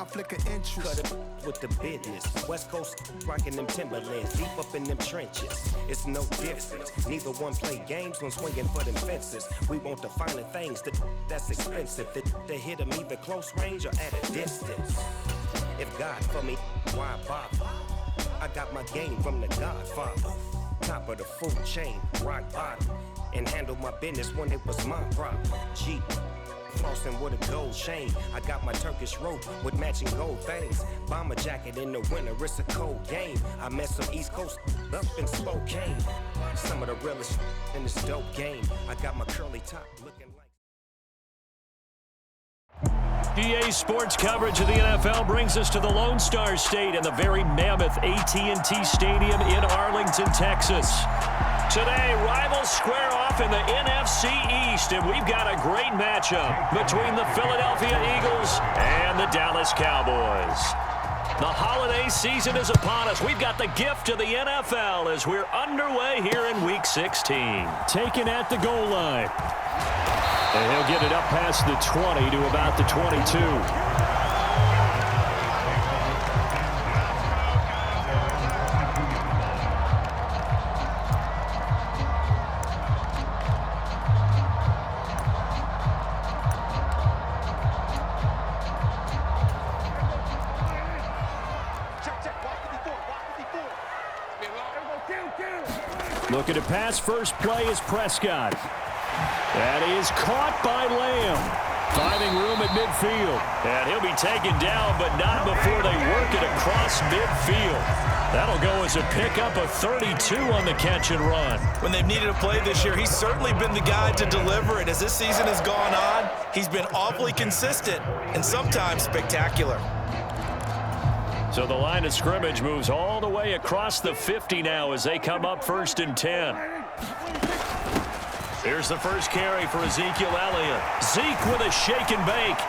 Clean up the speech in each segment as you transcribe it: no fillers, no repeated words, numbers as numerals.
conflict of interest. Cut it with the business. West Coast rocking them Timberlands, deep up in them trenches. It's no difference. Neither one play games when swinging for them fences. We want the finer things that's expensive. To hit them either close range or at a distance. If God for me, why bother? I got my game from the Godfather. Top of the food chain, rock bottom. And handle my business when it was my problem. Jeep, flossing with a gold chain. I got my Turkish rope with matching gold things. Bomber jacket in the winter, it's a cold game. I met some East Coast up in Spokane. Some of the realest in this dope game. I got my curly top looking like. EA Sports coverage of the NFL brings us to the Lone Star State and the very mammoth AT&T Stadium in Arlington, Texas. Today, rivals square off in the NFC East, and we've got a great matchup between the Philadelphia Eagles and the Dallas Cowboys. The holiday season is upon us. We've got the gift of the NFL as we're underway here in Week 16. Taken at the goal line. And he'll get it up past the 20 to about the 22. Looking to pass, first play is Prescott. And he is caught by Lamb. Finding room at midfield. And he'll be taken down, but not before they work it across midfield. That'll go as a pickup of 32 on the catch and run. When they've needed a play this year, he's certainly been the guy to deliver it. As this season has gone on, he's been awfully consistent and sometimes spectacular. So the line of scrimmage moves all the way across the 50 now as they come up 1st and 10. Here's the first carry for Ezekiel Elliott. Zeke with a shake and bake.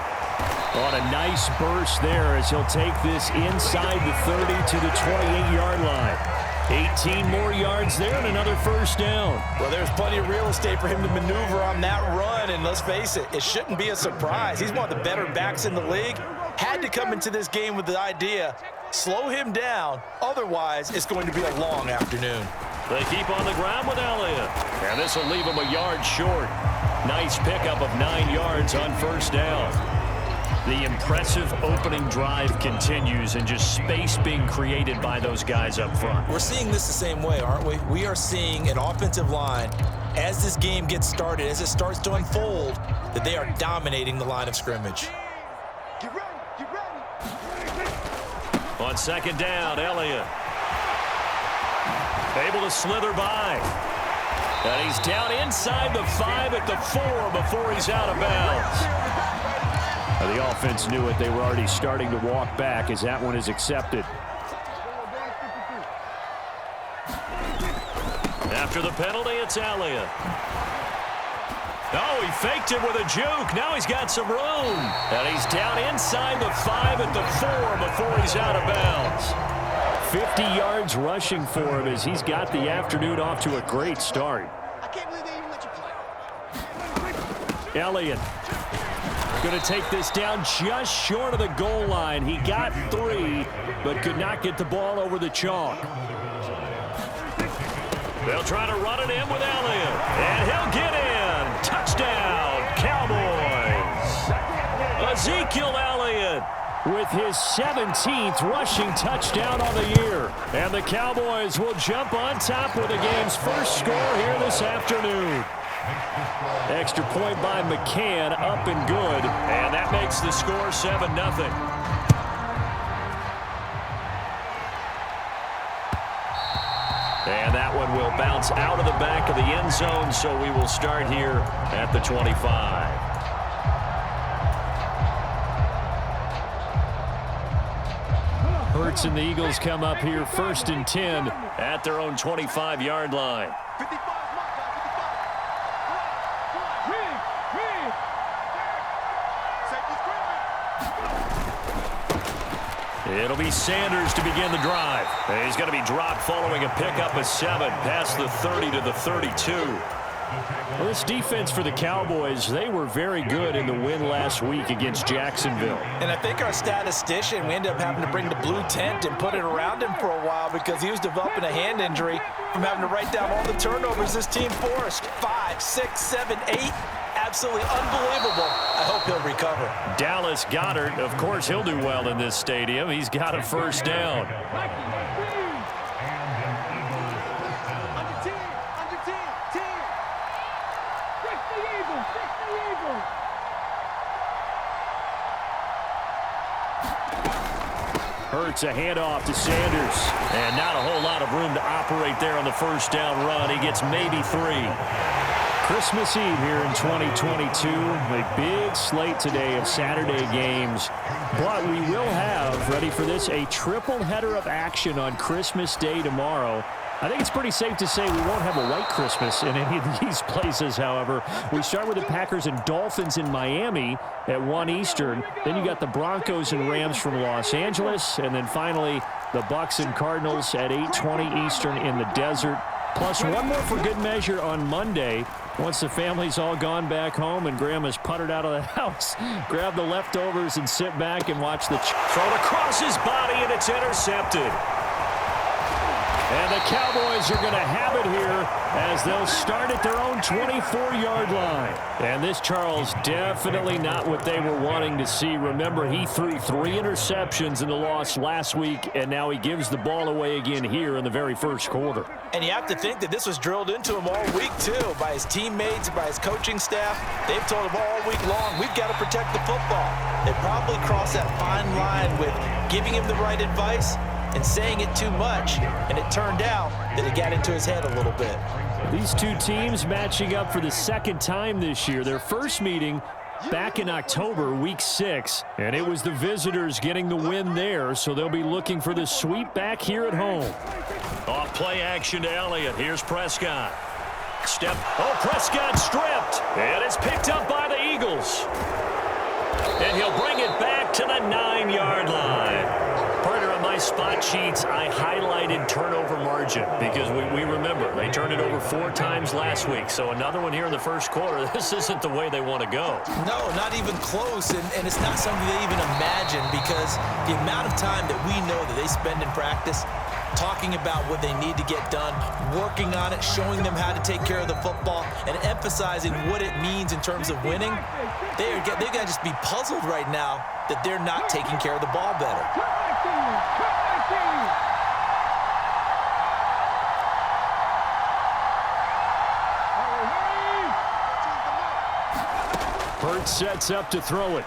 On a nice burst there as he'll take this inside the 30 to the 28-yard line. 18 more yards there and another first down. Well, there's plenty of real estate for him to maneuver on that run, and let's face it, it shouldn't be a surprise. He's one of the better backs in the league. Had to come into this game with the idea, slow him down, otherwise it's going to be a long afternoon. They keep on the ground with Elliott. And this will leave him a yard short. Nice pickup of 9 yards on first down. The impressive opening drive continues and just space being created by those guys up front. We're seeing this the same way, aren't we? We are seeing an offensive line, as this game gets started, as it starts to unfold, that they are dominating the line of scrimmage. Get ready, get ready. On second down, Elliott. Able to slither by. And he's down inside the 5 at the 4 before he's out of bounds. The offense knew it. They were already starting to walk back as that one is accepted. After the penalty, it's Elliott. Oh, he faked it with a juke. Now he's got some room. And he's down inside the 5 at the 4 before he's out of bounds. 50 yards rushing for him as he's got the afternoon off to a great start. I can't believe they even let you play. Elliott going to take this down just short of the goal line. He got 3, but could not get the ball over the chalk. They'll try to run it in with Elliott, and he'll get in. Touchdown, Cowboys. Ezekiel Elliott with his 17th rushing touchdown on the year. And the Cowboys will jump on top with the game's first score here this afternoon. Extra point by McCann, up and good. And that makes the score 7-0. And that one will bounce out of the back of the end zone, so we will start here at the 25. Hurts and the Eagles come up here 1st and 10 at their own 25-yard line. 55. It'll be Sanders to begin the drive. He's going to be dropped following a pickup of 7 past the 30 to the 32. Well, this defense for the Cowboys, they were very good in the win last week against Jacksonville. And I think our statistician, we ended up having to bring the blue tent and put it around him for a while because he was developing a hand injury from having to write down all the turnovers this team forced. 5, 6, 7, 8. Absolutely unbelievable. I hope he'll recover. Dallas Goedert, of course, he'll do well in this stadium. He's got a first down. Hurts a handoff to Sanders. And not a whole lot of room to operate there on the first down run. He gets maybe 3. Christmas Eve here in 2022. A big slate today of Saturday games. But we will have, ready for this, a triple header of action on Christmas Day tomorrow. I think it's pretty safe to say we won't have a white Christmas in any of these places, however. We start with the Packers and Dolphins in Miami at 1 Eastern. Then you got the Broncos and Rams from Los Angeles. And then finally, the Bucs and Cardinals at 8:20 Eastern in the desert. Plus one more for good measure on Monday. Once the family's all gone back home and Grandma's puttered out of the house, grab the leftovers and sit back and watch the throw across his body, and it's intercepted. And the Cowboys are going to have it here as they'll start at their own 24-yard line. And this, Charles, definitely not what they were wanting to see. Remember, he threw 3 interceptions in the loss last week, and now he gives the ball away again here in the very first quarter. And you have to think that this was drilled into him all week, too, by his teammates, by his coaching staff. They've told him all week long, we've got to protect the football. They probably crossed that fine line with giving him the right advice and saying it too much, and it turned out that it got into his head a little bit. These two teams matching up for the second time this year. Their first meeting back in October, week 6, and it was the visitors getting the win there, so they'll be looking for the sweep back here at home. Off play action to Elliott. Here's Prescott. Prescott stripped, and it's picked up by the Eagles. And he'll bring it back to the 9-yard line. Partner, on my spot sheets, I highlighted turnover margin because we remember they turned it over 4 times last week. So another one here in the first quarter. This isn't the way they want to go. No, not even close, and it's not something they even imagine because the amount of time that we know that they spend in practice talking about what they need to get done, working on it, showing them how to take care of the football, and emphasizing what it means in terms of winning. They've got to just be puzzled right now that they're not taking care of the ball better. Hurts sets up to throw it.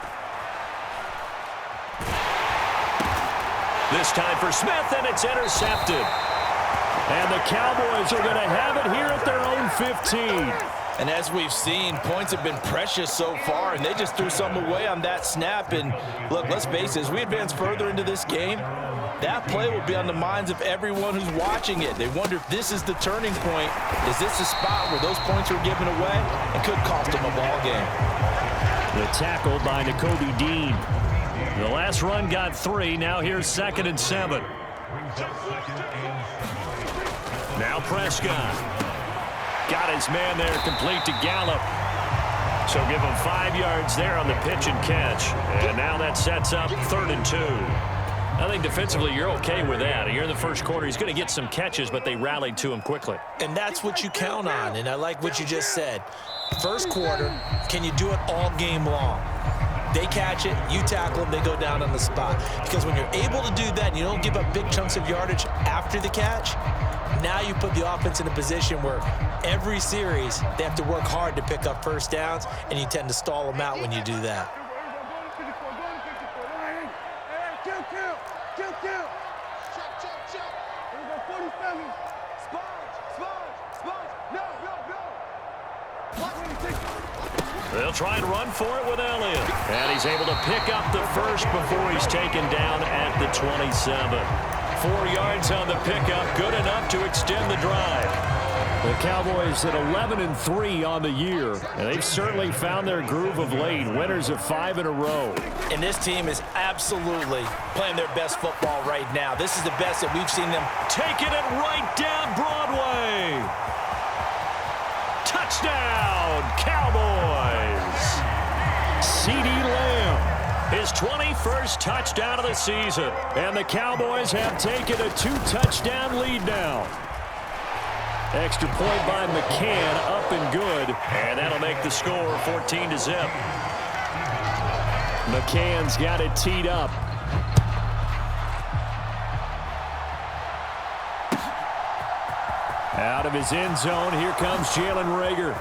This time for Smith, and it's intercepted. And the Cowboys are going to have it here at their own 15. And as we've seen, points have been precious so far, and they just threw some away on that snap. And look, let's face it, as we advance further into this game, that play will be on the minds of everyone who's watching it. They wonder if this is the turning point. Is this the spot where those points are given away and could cost them a ball game? The tackle by Nakobe Dean. The last run got 3. Now here's 2nd and 7. Now Prescott. Got his man there, complete to Gallup. So give him 5 yards there on the pitch and catch. And now that sets up 3rd and 2. I think defensively you're okay with that. You're in the first quarter. He's going to get some catches, but they rallied to him quickly. And that's what you count on, and I like what you just said. First quarter, can you do it all game long? They catch it, you tackle them, they go down on the spot. Because when you're able to do that and you don't give up big chunks of yardage after the catch, now you put the offense in a position where every series they have to work hard to pick up first downs, and you tend to stall them out when you do that. They'll try and run for it with Elliott. And he's able to pick up the first before he's taken down at the 27. 4 yards on the pickup, good enough to extend the drive. The Cowboys at 11-3 on the year, and they've certainly found their groove of late. Winners of 5 in a row. And this team is absolutely playing their best football right now. This is the best that we've seen them. Taking it right down Broadway. Touchdown! Touchdown, Cowboys! CeeDee Lamb, his 21st touchdown of the season. And the Cowboys have taken a 2-touchdown lead now. Extra point by McCann, up and good. And that'll make the score 14-0. McCann's got it teed up. Out of his end zone, here comes Jalen Reagor.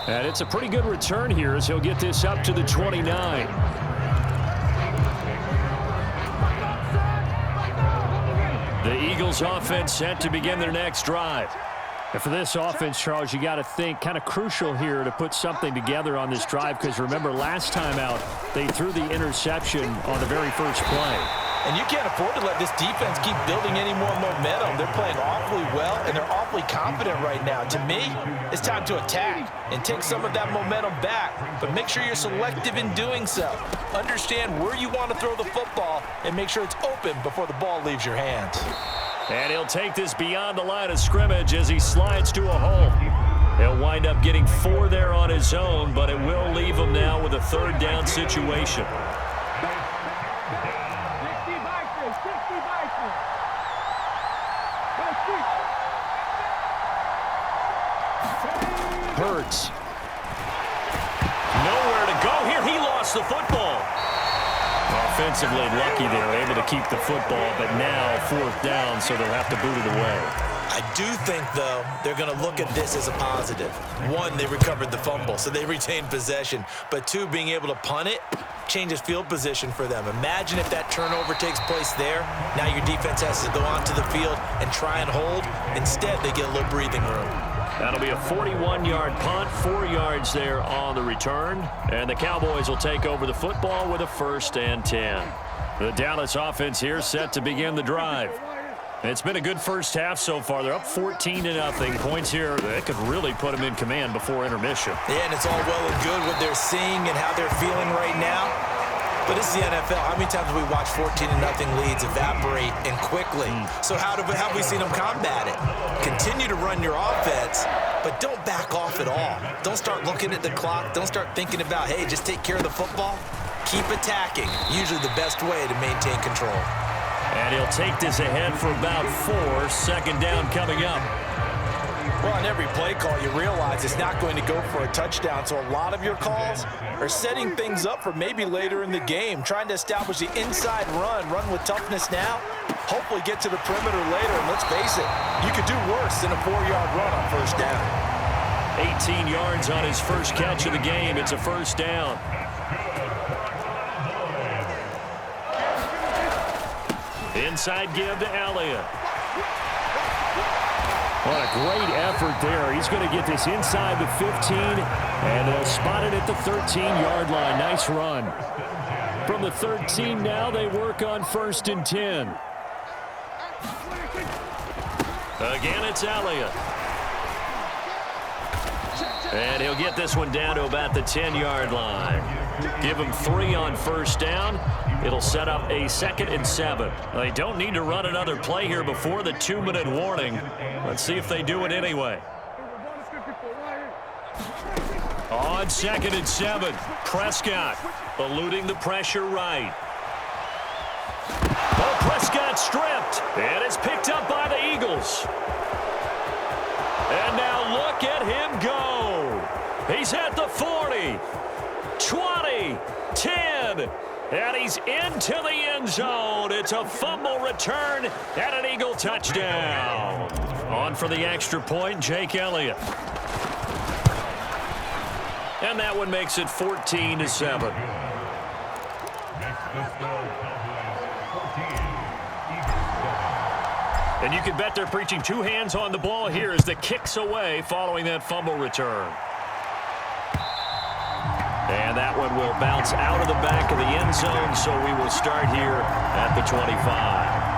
And it's a pretty good return here as he'll get this up to the 29. The Eagles offense set to begin their next drive. And for this offense, Charles, you got to think kind of crucial here to put something together on this drive, because remember last time out they threw the interception on the very first play. And you can't afford to let this defense keep building any more momentum. They're playing awfully well, and they're awfully confident right now. To me, it's time to attack and take some of that momentum back. But make sure you're selective in doing so. Understand where you want to throw the football and make sure it's open before the ball leaves your hands. And he'll take this beyond the line of scrimmage as he slides to a hole. He'll wind up getting 4 there on his own, but it will leave him now with a 3rd down situation. Hurts. Nowhere to go here. He lost the football. Offensively lucky they were able to keep the football, but now 4th down, so they'll have to boot it away. I do think, though, they're going to look at this as a positive. 1, they recovered the fumble, so they retained possession. But 2, being able to punt it changes field position for them. Imagine if that turnover takes place there. Now your defense has to go onto the field and try and hold. Instead, they get a little breathing room. That'll be a 41-yard punt, 4 yards there on the return. And the Cowboys will take over the football with a 1st and 10. The Dallas offense here set to begin the drive. It's been a good first half so far. They're up 14-0. Points here that could really put them in command before intermission. Yeah, and it's all well and good what they're seeing and how they're feeling right now. But it's the NFL. How many times have we watched 14-0 leads evaporate and quickly? So how have we seen them combat it? Continue to run your offense, but don't back off at all. Don't start looking at the clock. Don't start thinking about, hey, just take care of the football. Keep attacking. Usually the best way to maintain control. And he'll take this ahead for about 4. 2nd down coming up. Well, on every play call, you realize it's not going to go for a touchdown, so a lot of your calls are setting things up for maybe later in the game, trying to establish the inside run with toughness now, hopefully get to the perimeter later, and let's face it, you could do worse than a 4-yard run on 1st down. 18 yards on his first catch of the game. It's a 1st down. Inside give to Elliott. What a great effort there. He's going to get this inside the 15, and they'll spot it at the 13-yard line. Nice run. From the 13 now, they work on 1st and 10. Again, it's Elliott. And he'll get this one down to about the 10-yard line. Give him 3 on 1st down. It'll set up a 2nd and 7. They don't need to run another play here before the 2-minute warning. Let's see if they do it anyway. On 2nd and 7, Prescott eluding the pressure right. Oh, Prescott stripped, and it's picked up by the Eagles. And now look at him go. He's at the 40, 20, 10, and he's into the end zone. It's a fumble return and an Eagle touchdown. On for the extra point, Jake Elliott. And that one makes it 14-7. And you can bet they're preaching 2 hands on the ball here as the kick's away following that fumble return. And that one will bounce out of the back of the end zone, so we will start here at the 25.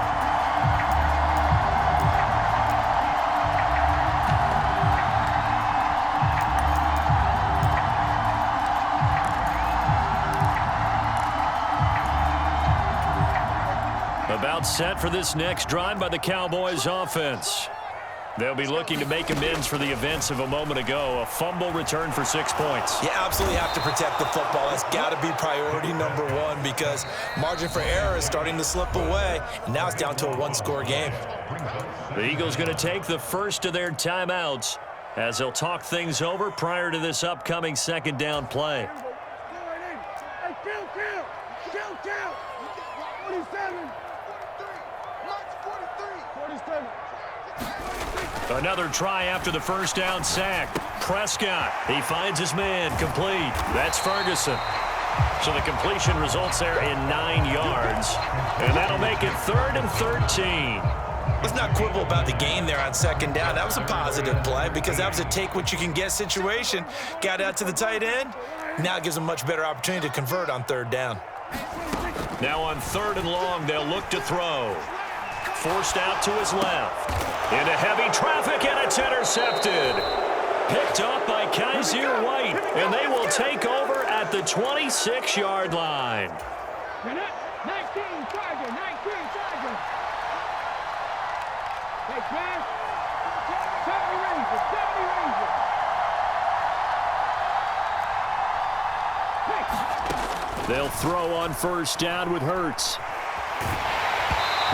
About set for this next drive by the Cowboys offense. They'll be looking to make amends for the events of a moment ago. A fumble return for 6 points. You absolutely have to protect the football. That's got to be priority number one because margin for error is starting to slip away. And now it's down to a one-score game. The Eagles going to take the first of their timeouts as they'll talk things over prior to this upcoming second down play. Another try after the first down sack. Prescott, he finds his man, complete. That's Ferguson. So the completion results there in 9 yards. And that'll make it 3rd and 13. Let's not quibble about the gain there on second down. That was a positive play because that was a take-what-you-can-get situation. Got out to the tight end. Now it gives them a much better opportunity to convert on 3rd down. Now on 3rd and long, they'll look to throw. Forced out to his left. Into heavy traffic, and it's intercepted. Picked up by Kaiser White, and they will take over at the 26-yard line. 19 Charger, 19 Charger. Thanks, man. 70 Rangers, 70 Rangers. They'll throw on first down with Hurts.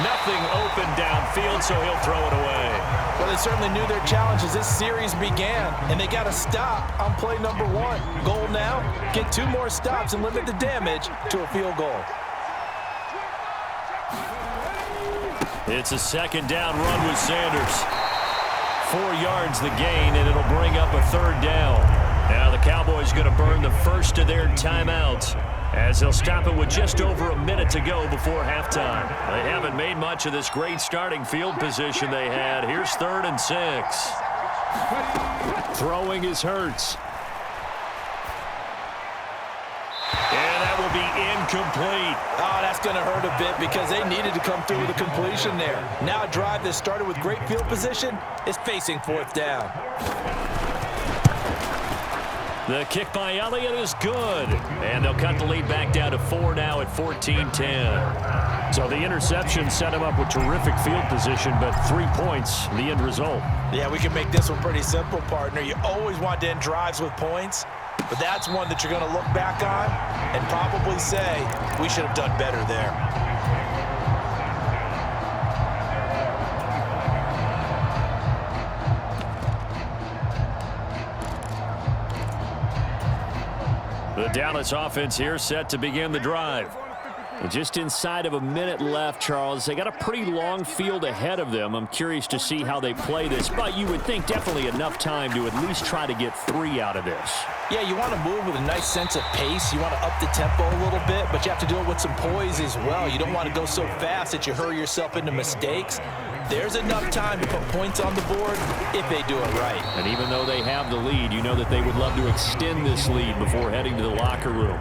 Nothing open downfield, so he'll throw it away. Well, they certainly knew their challenge as this series began, and they got to stop on play number 1. Goal now, get 2 more stops and limit the damage to a field goal. It's a second down run with Sanders. 4 yards the gain, and it'll bring up a 3rd down. Now the Cowboys going to burn the first of their timeouts as they'll stop it with just over a minute to go before halftime. They haven't made much of this great starting field position they had. Here's 3rd and 6. Throwing is Hurts. And that will be incomplete. Oh, that's going to hurt a bit because they needed to come through with a completion there. Now a drive that started with great field position is facing 4th down. The kick by Elliott is good. And they'll cut the lead back down to 4 now at 14-10. So the interception set him up with terrific field position, but 3 points, the end result. Yeah, we can make this one pretty simple, partner. You always want to end drives with points, but that's one that you're going to look back on and probably say, we should have done better there. The Dallas offense here set to begin the drive. And just inside of a minute left, Charles. They got a pretty long field ahead of them. I'm curious to see how they play this, but you would think definitely enough time to at least try to get 3 out of this. Yeah, you want to move with a nice sense of pace. You want to up the tempo a little bit, but you have to do it with some poise as well. You don't want to go so fast that you hurry yourself into mistakes. There's enough time to put points on the board if they do it right. And even though they have the lead, you know that they would love to extend this lead before heading to the locker room.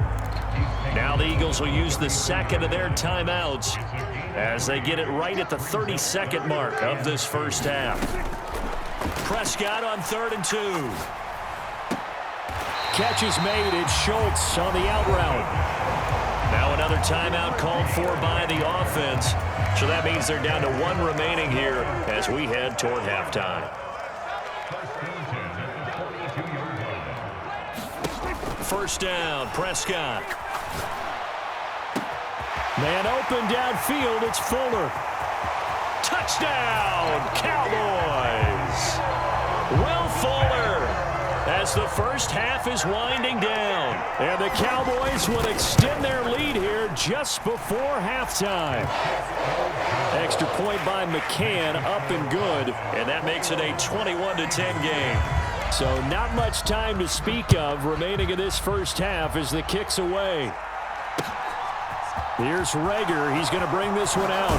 Now the Eagles will use the second of their timeouts as they get it right at the 32nd mark of this first half. Prescott on 3rd and 2. Catch is made. It's Schultz on the out route. Now another timeout called for by the offense. So that means they're down to 1 remaining here as we head toward halftime. First down, Prescott. Man open downfield, it's Fuller. Touchdown, Cowboys! Will Fuller, as the first half is winding down. And the Cowboys will extend their lead here just before halftime. Extra point by McCann, up and good. And that makes it a 21-10 game. So not much time to speak of remaining in this first half as the kick's away. Here's Rager. He's going to bring this one out.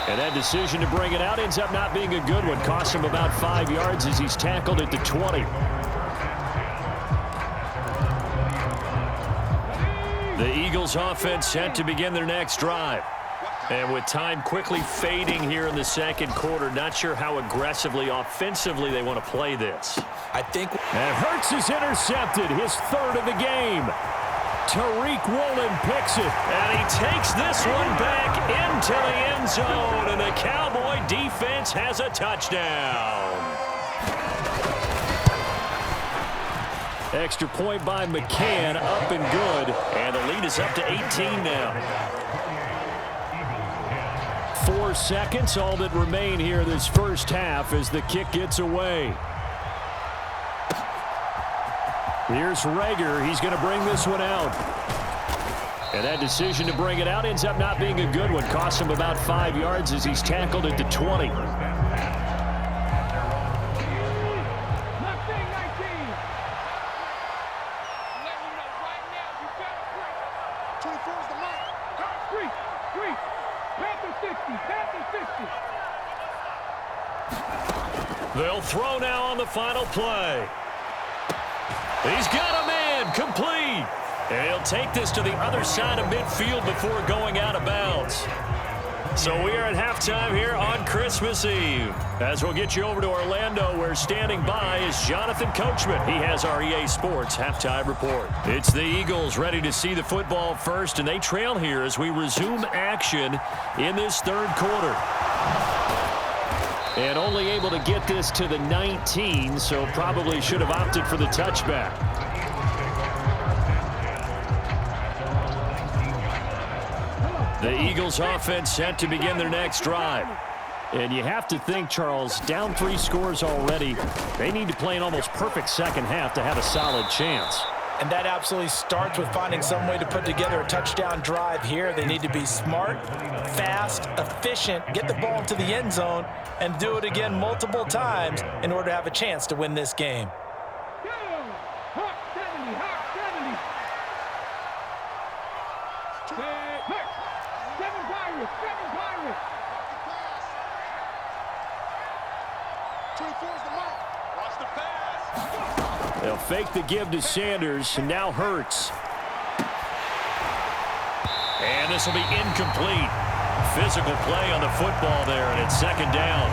And that decision to bring it out ends up not being a good one. Costs him about 5 yards as he's tackled at the 20. The Eagles offense set to begin their next drive. And with time quickly fading here in the second quarter, not sure how aggressively, offensively they want to play this. I think... And Hurts is intercepted, his 3rd of the game. Tariq Woolen picks it, and he takes this one back into the end zone, and the Cowboy defense has a touchdown. Extra point by McCann, up and good, and the lead is up to 18 now. 4 seconds, all that remain here this first half as the kick gets away. Here's Rager. He's going to bring this one out. And that decision to bring it out ends up not being a good one. Cost him about 5 yards as he's tackled at the 20. They'll throw now on the final play. He's got a man, complete. And he'll take this to the other side of midfield before going out of bounds. So we are at halftime here on Christmas Eve. As we'll get you over to Orlando, where standing by is Jonathan Coachman. He has our EA Sports halftime report. It's the Eagles ready to see the football first, and they trail here as we resume action in this third quarter. And only able to get this to the 19, so probably should have opted for the touchback. The Eagles offense set to begin their next drive. And you have to think, Charles, down 3 scores already. They need to play an almost perfect second half to have a solid chance. And that absolutely starts with finding some way to put together a touchdown drive here. They need to be smart, fast, efficient, get the ball to the end zone, and do it again multiple times in order to have a chance to win this game. They'll fake the give to Sanders, and now Hurts. And this will be incomplete. Physical play on the football there, and it's second down.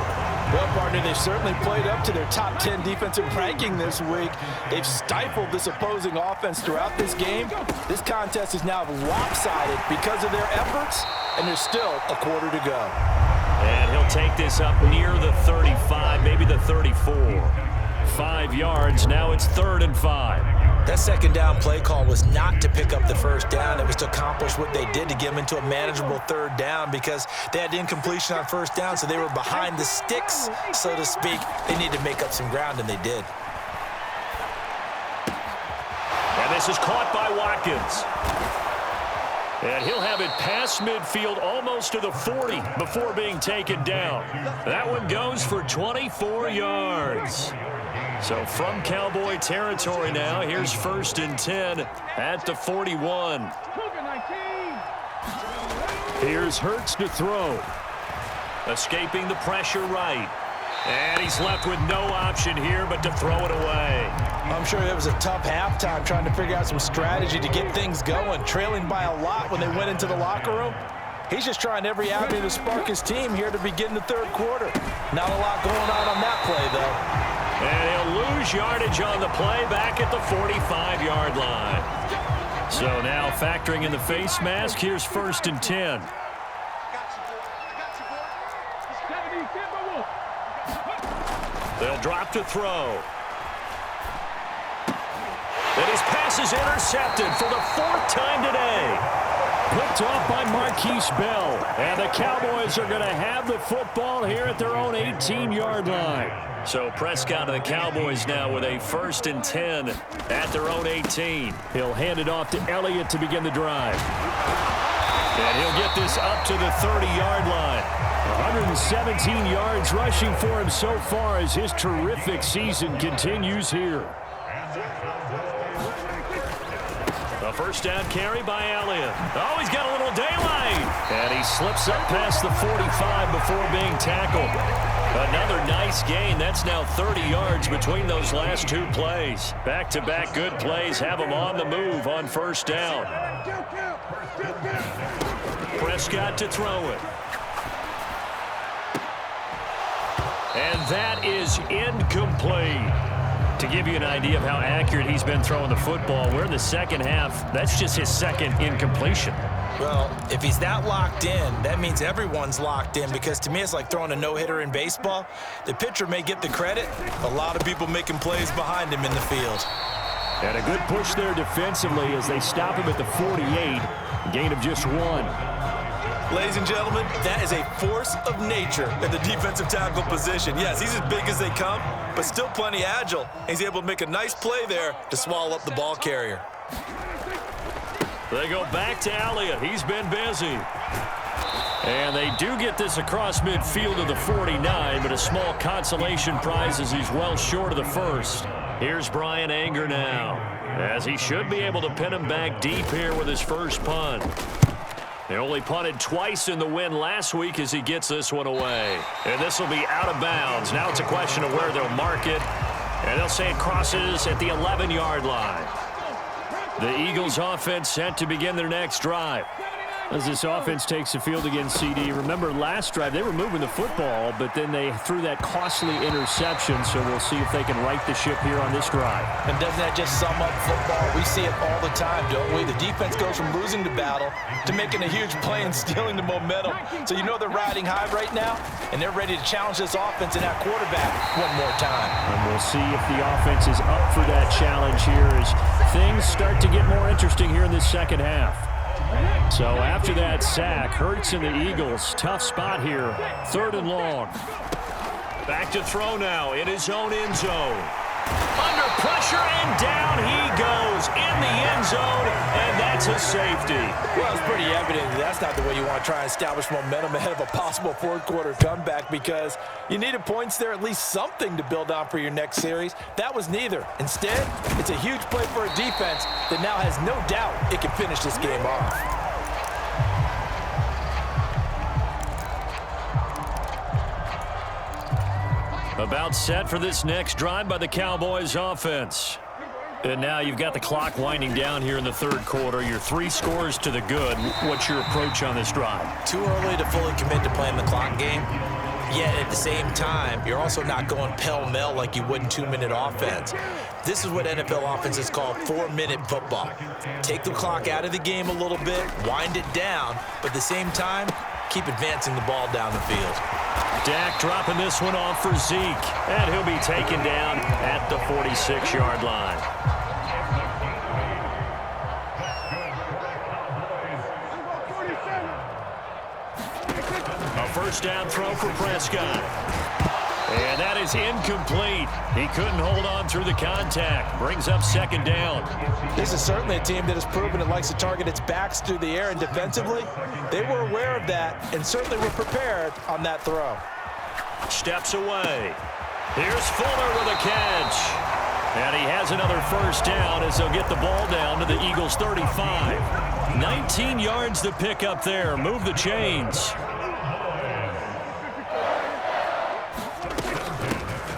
Well, partner, they've certainly played up to their top 10 defensive ranking this week. They've stifled this opposing offense throughout this game. This contest is now lopsided because of their efforts, and there's still a quarter to go. And he'll take this up near the 35, maybe the 34. 5 yards. Now it's 3rd and 5. That second down play call was not to pick up the first down. It was to accomplish what they did to get them into a manageable 3rd down because they had incompletion on first down, so they were behind the sticks, so to speak. They needed to make up some ground, and they did. And this is caught by Watkins. And he'll have it past midfield almost to the 40 before being taken down. That one goes for 24 yards. So from Cowboy territory now, here's 1st and 10 at the 41. Here's Hurts to throw. Escaping the pressure right. And he's left with no option here but to throw it away. I'm sure it was a tough halftime trying to figure out some strategy to get things going. Trailing by a lot when they went into the locker room. He's just trying every avenue to spark his team here to begin the 3rd quarter. Not a lot going on that play, though. And he'll lose yardage on the play back at the 45-yard line. So now factoring in the face mask, here's 1st and 10. They'll drop to throw. And his pass is intercepted for the 4th time today. Picked off by Marquise Bell. And the Cowboys are going to have the football here at their own 18-yard line. So Prescott and the Cowboys now with a 1st and 10 at their own 18. He'll hand it off to Elliott to begin the drive. And he'll get this up to the 30-yard line. 117 yards rushing for him so far as his terrific season continues here. A 1st down carry by Elliott. Oh, he's got a little daylight. And he slips up past the 45 before being tackled. Another nice gain. That's now 30 yards between those last 2 plays. Back-to-back good plays have him on the move on 1st down. Prescott to throw it. And that is incomplete. To give you an idea of how accurate he's been throwing the football, we're in the second half. That's just his second incompletion. Well, if he's that locked in, that means everyone's locked in, because to me it's like throwing a no-hitter in baseball. The pitcher may get the credit. A lot of people making plays behind him in the field. And a good push there defensively as they stop him at the 48. Gain of just 1. Ladies and gentlemen, that is a force of nature at the defensive tackle position. Yes, he's as big as they come, but still plenty agile. He's able to make a nice play there to swallow up the ball carrier. They go back to Elliott. He's been busy. And they do get this across midfield of the 49, but a small consolation prize as he's well short of the first. Here's Brian Anger now, as he should be able to pin him back deep here with his first punt. They only punted twice in the win last week as he gets this one away. And this will be out of bounds. Now it's a question of where they'll mark it. And they'll say it crosses at the 11-yard line. The Eagles offense set to begin their next drive. As this offense takes the field against CD, remember last drive they were moving the football, but then they threw that costly interception, so we'll see if they can right the ship here on this drive. And doesn't that just sum up football? We see it all the time, don't we? The defense goes from losing the battle to making a huge play and stealing the momentum. So you know they're riding high right now, and they're ready to challenge this offense and that quarterback one more time. And we'll see if the offense is up for that challenge here as things start to get more interesting here in this second half. So after that sack, Hurts and the Eagles, tough spot here, 3rd and long. Back to throw now in his own end zone. Under pressure and down he goes in the end zone, and that's a safety. Well, it's pretty evident that's not the way you want to try and establish momentum ahead of a possible fourth-quarter comeback, because you needed points there, at least something to build on for your next series. That was neither. Instead, it's a huge play for a defense that now has no doubt it can finish this game off. About set for this next drive by the Cowboys offense. And now you've got the clock winding down here in the 3rd quarter. You're 3 scores to the good. What's your approach on this drive? Too early to fully commit to playing the clock game. Yet at the same time, you're also not going pell-mell like you would in 2-minute offense. This is what NFL offenses call 4-minute football. Take the clock out of the game a little bit, wind it down, but at the same time, keep advancing the ball down the field. Dak dropping this one off for Zeke, and he'll be taken down at the 46-yard line. A first down throw for Prescott. And that is incomplete. He couldn't hold on through the contact. Brings up 2nd down. This is certainly a team that has proven it likes to target its backs through the air, and defensively, they were aware of that and certainly were prepared on that throw. Steps away. Here's Fuller with a catch. And he has another first down as they'll get the ball down to the Eagles' 35. 19 yards to pick up there. Move the chains.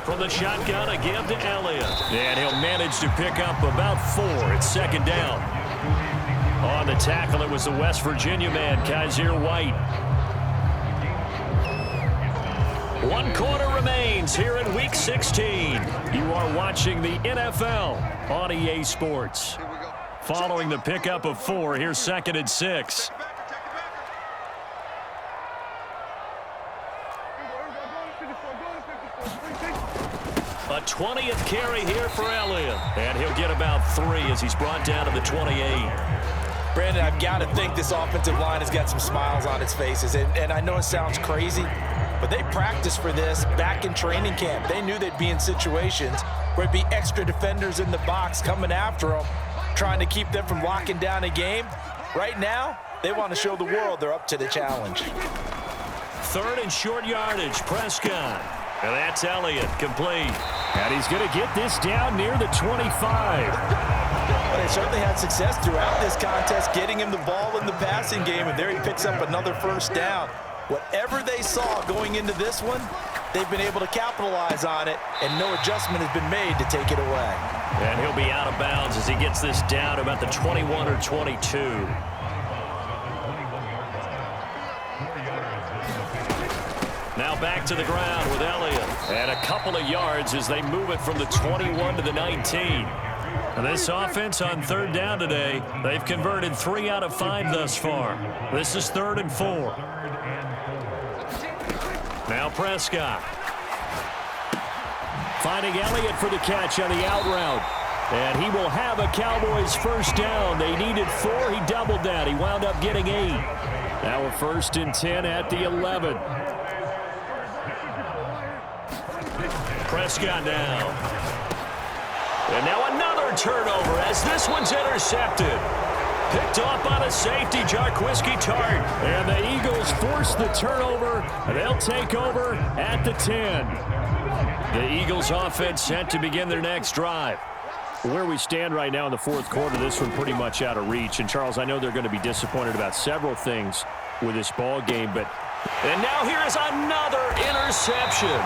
From the shotgun, a give to Elliott. And he'll manage to pick up about 4. It's 2nd down. On the tackle, it was the West Virginia man, Kaiser White. 1 quarter remains here in Week 16. You are watching the NFL on EA Sports. Following the pickup of 4, here's 2nd and 6. A 20th carry here for Elliott. And he'll get about 3 as he's brought down to the 28. Brandon, I've got to think this offensive line has got some smiles on its faces. And I know it sounds crazy, but they practiced for this back in training camp. They knew they'd be in situations where it'd be extra defenders in the box coming after them, trying to keep them from locking down a game. Right now, they want to show the world they're up to the challenge. 3rd and short yardage, Prescott. And that's Elliott, complete. And he's going to get this down near the 25. Well, they certainly had success throughout this contest, getting him the ball in the passing game, and there he picks up another first down. Whatever they saw going into this one, they've been able to capitalize on it, and no adjustment has been made to take it away. And he'll be out of bounds as he gets this down about the 21 or 22. Now back to the ground with Elliott. And a couple of yards as they move it from the 21 to the 19. And this offense on third down today, they've converted 3 out of 5 thus far. This is 3rd and 4. Now Prescott. Finding Elliott for the catch on the out route. And he will have a Cowboys first down. They needed 4. He doubled that. He wound up getting 8. Now a 1st and 10 at the 11. Prescott now. And now another turnover as this one's intercepted. Picked off by the safety, Jarquiski Tart. And the Eagles force the turnover. And they'll take over at the 10. The Eagles offense set to begin their next drive. Where we stand right now in the 4th quarter, this one pretty much out of reach. And, Charles, I know they're going to be disappointed about several things with this ball game, but... And now here is another interception.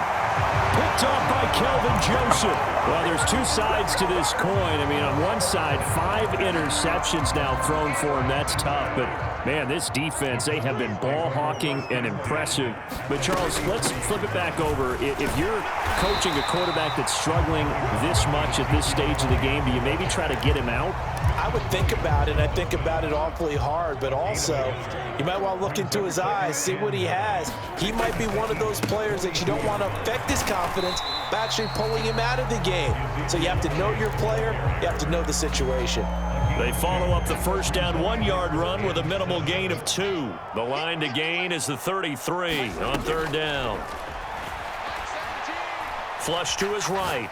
Picked off by Kelvin Joseph. Well, there's 2 sides to this coin. I mean, on one side, 5 interceptions now thrown for him. That's tough. But, man, this defense, they have been ball hawking and impressive. But, Charles, let's flip it back over. If you're coaching a quarterback that's struggling this much at this stage of the game, do you maybe try to get him out? I would think about it. I think about it awfully hard, but also you might want to look into his eyes, see what he has. He might be one of those players that you don't want to affect his confidence by actually pulling him out of the game. So you have to know your player. You have to know the situation. They follow up the first down 1-yard run with a minimal gain of 2. The line to gain is the 33 on 3rd down. Flush to his right.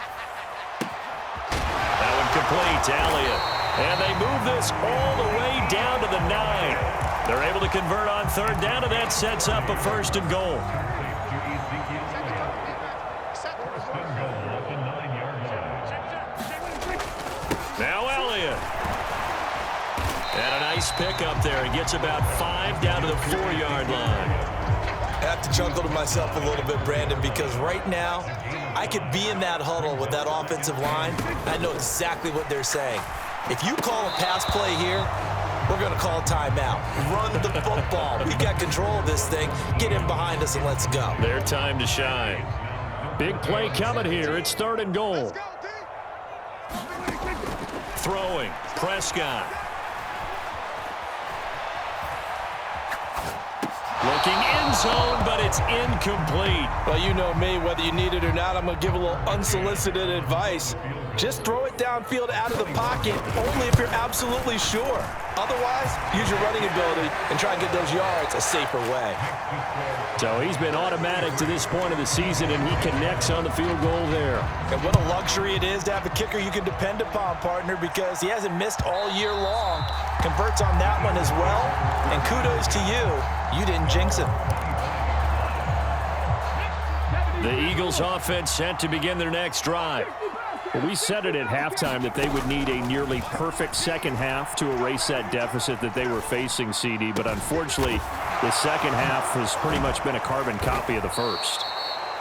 That one complete to Elliott. And they move this all the way down to the 9. They're able to convert on 3rd down, and that sets up a 1st and goal. Now Elliott. And a nice pick up there. He gets about 5 down to the 4-yard line. I have to chuckle to myself a little bit, Brandon, because right now I could be in that huddle with that offensive line. I know exactly what they're saying. If you call a pass play here, we're going to call a timeout. Run the football. We've got control of this thing. Get in behind us and let's go. Their time to shine. Big play coming here. It's 3rd and goal. Throwing. Prescott. Looking end zone, but it's incomplete. Well, you know me. Whether you need it or not, I'm going to give a little unsolicited advice. Just throw it downfield out of the pocket only if you're absolutely sure. Otherwise, use your running ability and try and get those yards a safer way. So he's been automatic to this point of the season, and he connects on the field goal there. And what a luxury it is to have a kicker you can depend upon, partner, because he hasn't missed all year long. Converts on that one as well. And kudos to you. You didn't jinx him. The Eagles offense set to begin their next drive. Well, we said it at halftime that they would need a nearly perfect second half to erase that deficit that they were facing, CD. But unfortunately, the second half has pretty much been a carbon copy of the first.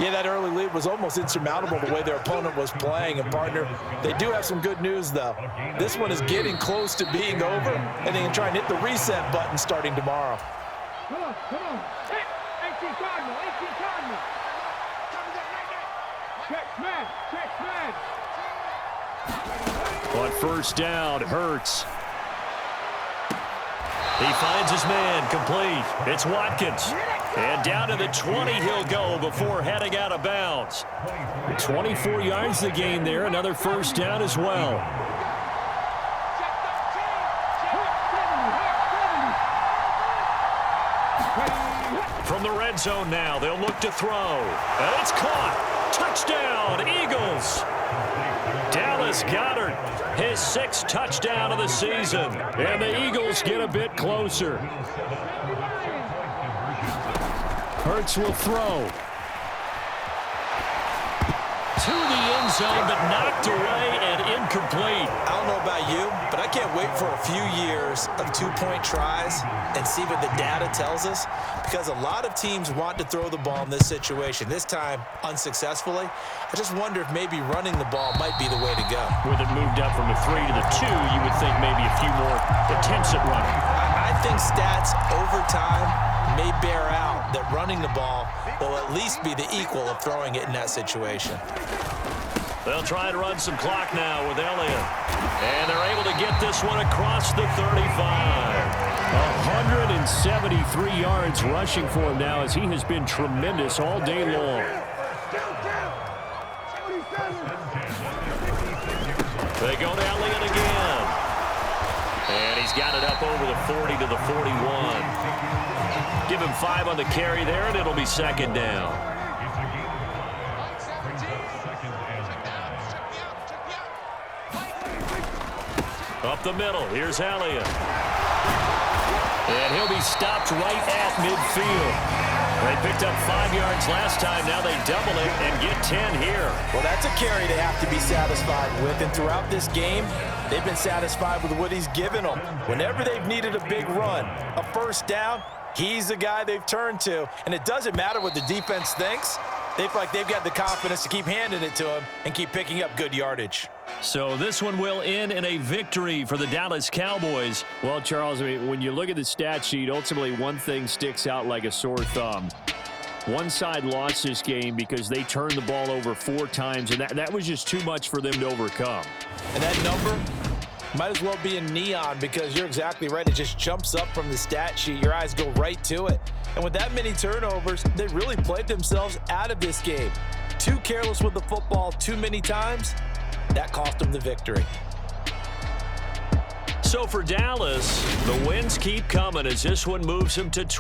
Yeah, that early lead was almost insurmountable the way their opponent was playing. And, partner, they do have some good news, though. This one is getting close to being over, and they can try and hit the reset button starting tomorrow. Come on. Hey, 18 Cardinal. Check man. On first down, Hurts. He finds his man, complete. It's Watkins. And down to the 20 he'll go before heading out of bounds. 24 yards the gain there, another first down as well. From the red zone now, they'll look to throw. And it's caught. Touchdown, Eagles. Dallas Goedert, his 6th touchdown of the season. And the Eagles get a bit closer. Hurts will throw. To the end zone, but knocked away and incomplete. I don't know about you, but I can't wait for a few years of 2-point tries and see what the data tells us, because a lot of teams want to throw the ball in this situation. This time, unsuccessfully. I just wonder if maybe running the ball might be the way to go. With it moved up from the 3 to the 2, you would think maybe a few more attempts at running. I think stats over time may bear out that running the ball will at least be the equal of throwing it in that situation. They'll try and run some clock now with Elliott. And they're able to get this one across the 35. 173 yards rushing for him now as he has been tremendous all day long. They go to Elliott again. And he's got it up over the 40 to the 41. Give him 5 on the carry there, and it'll be second down. Up the middle, here's Elliott. And he'll be stopped right at midfield. They picked up 5 yards last time. Now they double it and get 10 here. Well, that's a carry they have to be satisfied with. And throughout this game, they've been satisfied with what he's given them. Whenever they've needed a big run, a first down, he's the guy they've turned to. And it doesn't matter what the defense thinks. They feel like they've got the confidence to keep handing it to him and keep picking up good yardage. So this one will end in a victory for the Dallas Cowboys. Well, Charles, I mean, when you look at the stat sheet, ultimately one thing sticks out like a sore thumb. One side lost this game because they turned the ball over 4 times, and that was just too much for them to overcome. And that number might as well be in neon because you're exactly right. It just jumps up from the stat sheet. Your eyes go right to it. And with that many turnovers, they really played themselves out of this game. Too careless with the football too many times. That cost them the victory. So for Dallas, the wins keep coming as this one moves them to